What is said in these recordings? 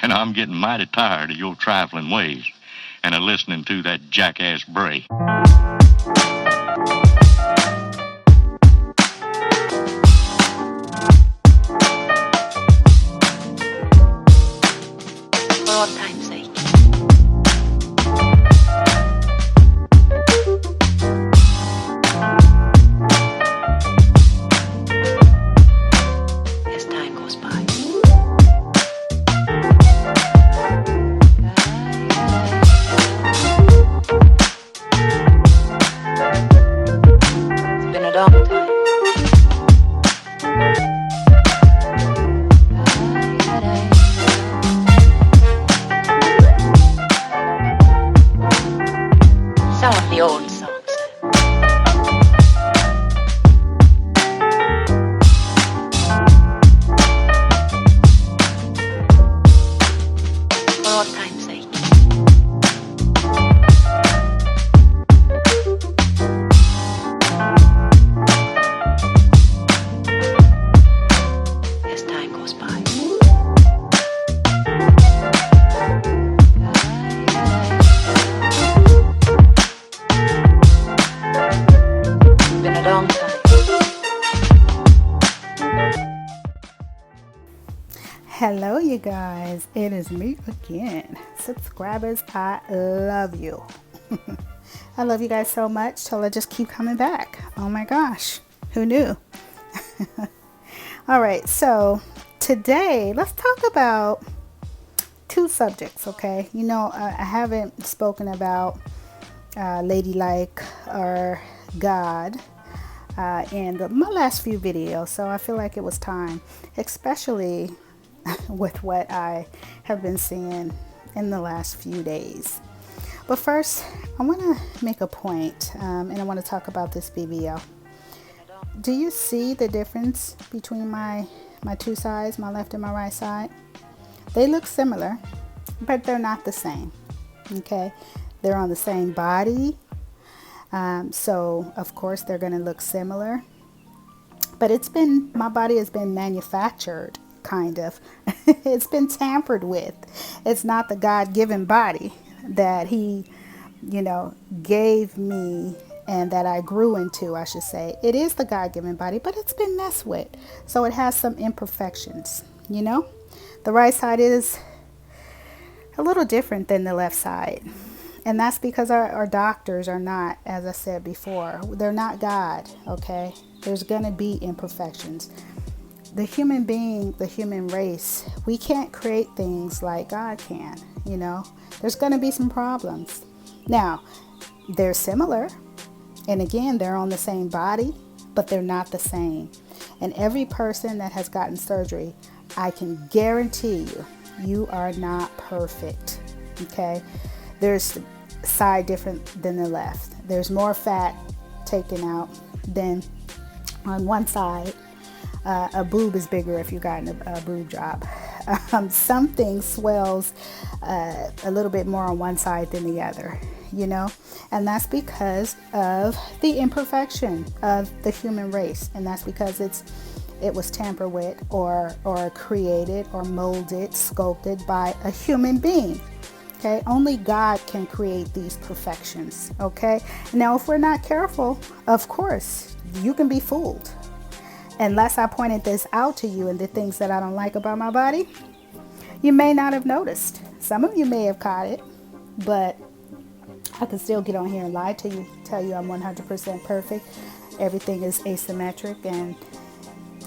and I'm getting mighty tired of your trifling ways and of listening to that jackass Bray. For all time's sake. As time goes by. It's been a long time. Some of the old songs. For all time's sake. As time goes by. It's been a long time. Hello, you guys. It is me again. Subscribers, I love you. I love you guys so much till I just keep coming back. Oh my gosh, who knew? All right, so today let's talk about two subjects, okay? You know, I haven't spoken about ladylike or God in my last few videos, so I feel like it was time, especially with what I have been seeing in the last few days. But first, I want to make a point, and I want to talk about this BBL. Do you see the difference between my two sides, my left and my right side? They look similar, but they're not the same. Okay, they're on the same body, so of course they're going to look similar. But my body has been manufactured, kind of. It's been tampered with. It's not the God-given body that He, gave me and that I grew into, I should say. It is the God-given body, but it's been messed with. So it has some imperfections, The right side is a little different than the left side. And that's because our doctors are not, as I said before, they're not God, okay? There's going to be imperfections. The human being, the human race, we can't create things like God can, There's going to be some problems. Now, they're similar. And again, they're on the same body, but they're not the same. And every person that has gotten surgery, I can guarantee you are not perfect, okay? There's the side different than the left. There's more fat taken out than on one side. A boob is bigger if you've gotten a boob job. Something swells a little bit more on one side than the other, and that's because of the imperfection of the human race, and that's because it was tampered with or created or molded, sculpted by a human being. Okay, only God can create these perfections. Okay, now if we're not careful, of course, you can be fooled. Unless I pointed this out to you and the things that I don't like about my body, you may not have noticed. Some of you may have caught it, but I can still get on here and lie to you, tell you I'm 100% perfect. Everything is asymmetric, and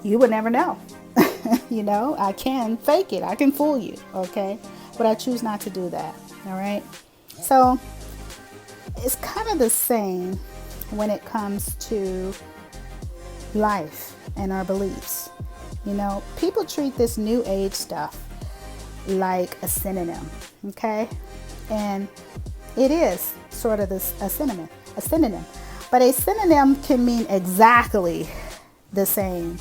you would never know. I can fake it. I can fool you, okay? But I choose not to do that, all right? So it's kind of the same when it comes to life and our beliefs. People treat this new age stuff like a synonym, okay? And it is sort of a synonym. But a synonym can mean exactly the same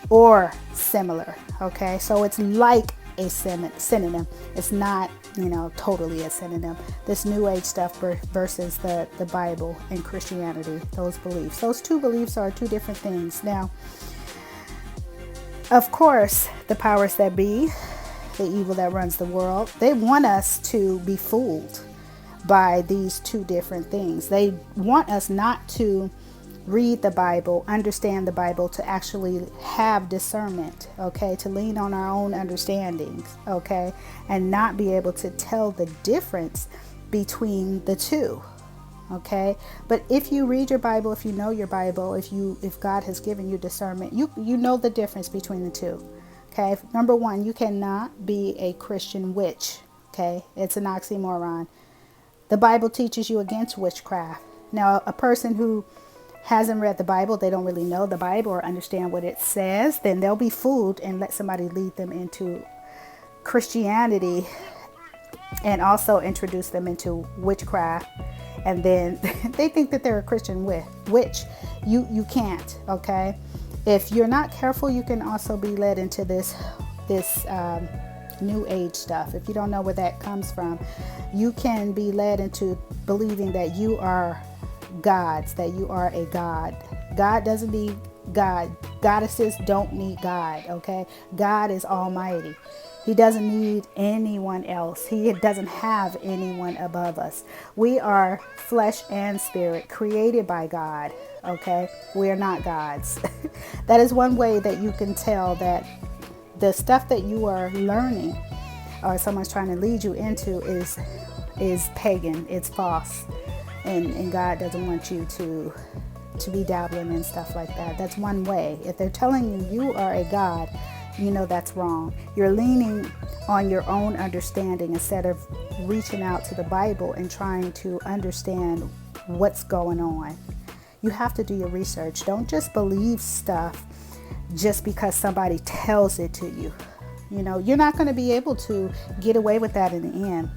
or similar, okay? So it's like a synonym. It's not, totally a synonym. This new age stuff versus the Bible and Christianity, those beliefs. Those two beliefs are two different things. Now, of course, the powers that be, the evil that runs the world. They want us to be fooled by these two different things. They want us not to read the Bible, understand the Bible, to actually have discernment, okay, to lean on our own understandings, okay, and not be able to tell the difference between the two, okay. But if you read your Bible, if you know your Bible, if God has given you discernment, you know the difference between the two, okay. Number one, you cannot be a Christian witch, okay. It's an oxymoron. The Bible teaches you against witchcraft. Now, a person who hasn't read the Bible, they don't really know the Bible or understand what it says, then they'll be fooled and let somebody lead them into Christianity and also introduce them into witchcraft. And then they think that they're a Christian witch. You can't, okay? If you're not careful, you can also be led into this new age stuff. If you don't know where that comes from, you can be led into believing that you are gods, that you are a god. God doesn't need God. Goddesses don't need God, okay? God is almighty. He doesn't need anyone else. He doesn't have anyone above us. We are flesh and spirit created by God, okay? We are not gods. That is one way that you can tell that the stuff that you are learning or someone's trying to lead you into is pagan. It's false. And God doesn't want you to be dabbling in stuff like that. That's one way. If they're telling you are a God, you know that's wrong. You're leaning on your own understanding instead of reaching out to the Bible and trying to understand what's going on. You have to do your research. Don't just believe stuff just because somebody tells it to you. You know, you're not going to be able to get away with that in the end.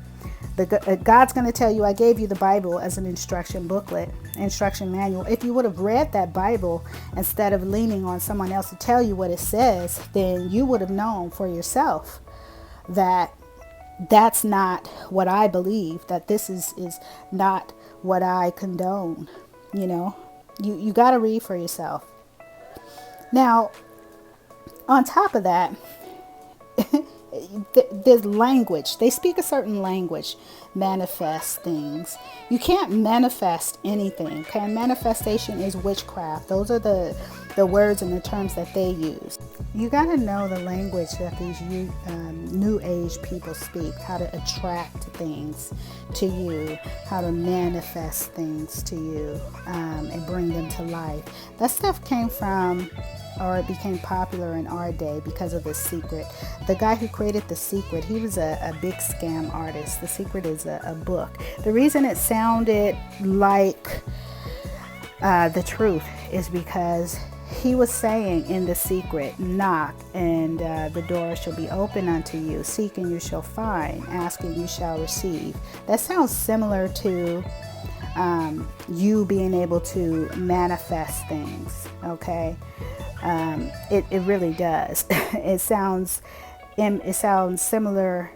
God's going to tell you, I gave you the Bible as an instruction booklet, instruction manual. If you would have read that Bible instead of leaning on someone else to tell you what it says, then you would have known for yourself that that's not what I believe, that this is not what I condone. You know, you got to read for yourself. Now, on top of that, there's language. They speak a certain language, manifest things. You can't manifest anything, okay? Manifestation is witchcraft. Those are the words and the terms that they use. You got to know the language that these new age people speak, how to attract things to you, how to manifest things to you, and bring them to life. That stuff came from, or it became popular in our day because of The Secret. The guy who created The Secret, he was a big scam artist. The Secret is a book. The reason it sounded like the truth is because he was saying in The Secret, knock and the door shall be open unto you. Seek and you shall find. Ask and you shall receive. That sounds similar to you being able to manifest things, okay? It really does. It sounds similar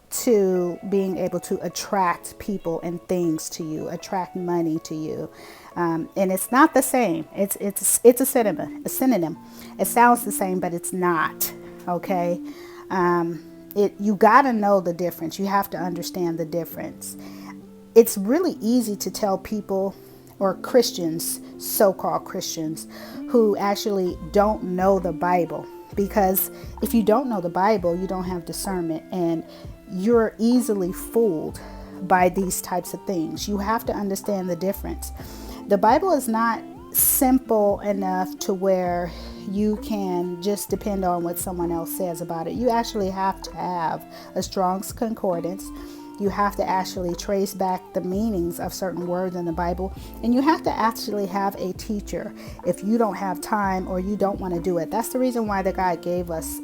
to being able to attract people and things to you, attract money to you, and it's not the same. It's a synonym. It sounds the same, but it's not. Okay, you gotta know the difference. You have to understand the difference. It's really easy to tell people, or Christians, so-called Christians, who actually don't know the Bible. Because if you don't know the Bible, you don't have discernment, and you're easily fooled by these types of things. You have to understand the difference. The Bible is not simple enough to where you can just depend on what someone else says about it. You actually have to have a Strong's Concordance. You have to actually trace back the meanings of certain words in the Bible, and you have to actually have a teacher if you don't have time or you don't want to do it. That's the reason why God gave us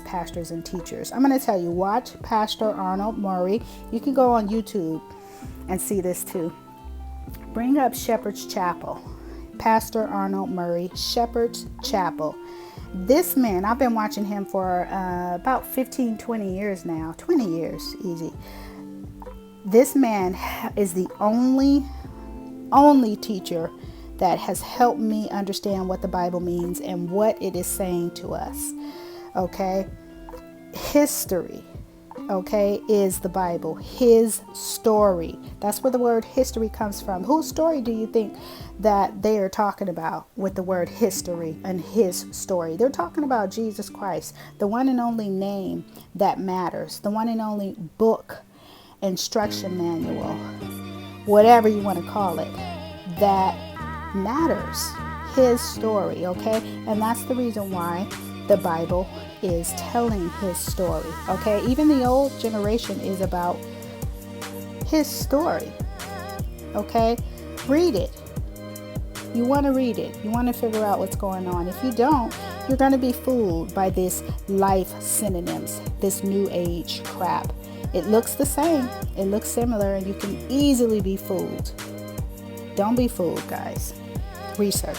pastors and teachers. I'm going to tell you, watch Pastor Arnold Murray. You can go on YouTube and see this too. Bring up Shepherd's Chapel. Pastor Arnold Murray, Shepherd's Chapel. This man, I've been watching him for about 15, 20 years now. 20 years, easy. This man is the only teacher that has helped me understand what the Bible means and what it is saying to us. Okay? history, okay, is the Bible, his story. That's where the word history comes from. Whose story do you think that they are talking about with the word history and his story? They're talking about Jesus Christ, the one and only name that matters, the one and only book, instruction manual, whatever you want to call it, that matters. His story, okay? And that's the reason why the Bible is telling his story, okay? Even the old generation is about his story, okay? Read it. You want to read it. You want to figure out what's going on. If you don't, you're going to be fooled by this life synonyms, this new age crap. It looks the same. It looks similar, and you can easily be fooled. Don't be fooled, guys. Research.